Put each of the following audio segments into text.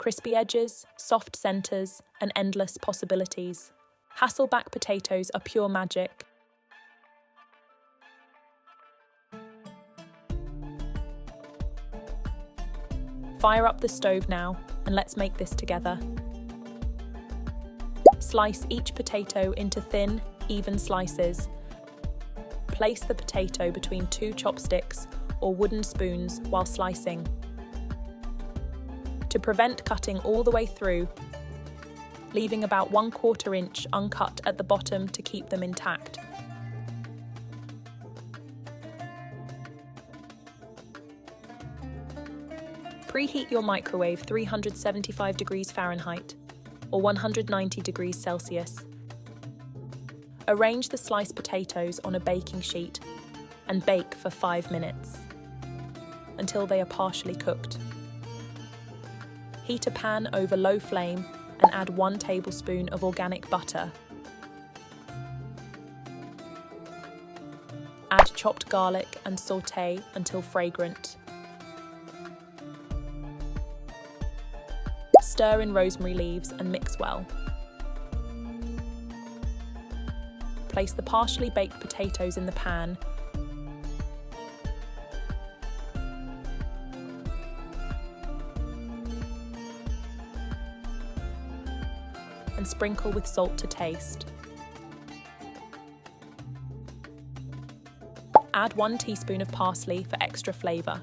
Crispy edges, soft centers, and endless possibilities. Hasselback potatoes are pure magic. Fire up the stove now, and let's make this together. Slice each potato into thin, even slices. Place the potato between 2 chopsticks or wooden spoons while slicing. To prevent cutting all the way through, leaving about 1/4 inch uncut at the bottom to keep them intact. Preheat your microwave 375 degrees Fahrenheit or 190 degrees Celsius. Arrange the sliced potatoes on a baking sheet and bake for 5 minutes until they are partially cooked. Heat a pan over low flame and add 1 tablespoon of organic butter. Add chopped garlic and sauté until fragrant. Stir in rosemary leaves and mix well. Place the partially baked potatoes in the pan. And sprinkle with salt to taste. Add 1 teaspoon of parsley for extra flavour.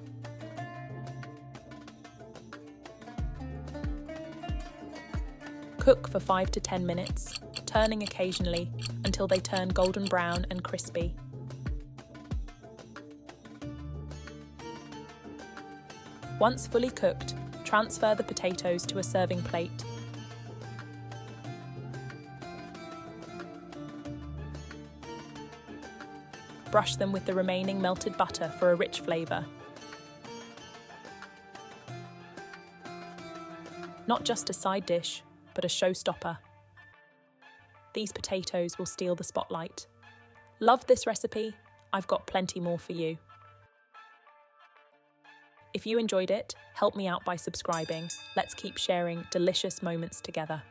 Cook for 5 to 10 minutes, turning occasionally until they turn golden brown and crispy. Once fully cooked, transfer the potatoes to a serving plate. Brush them with the remaining melted butter for a rich flavour. Not just a side dish, but a showstopper. These potatoes will steal the spotlight. Love this recipe? I've got plenty more for you. If you enjoyed it, help me out by subscribing. Let's keep sharing delicious moments together.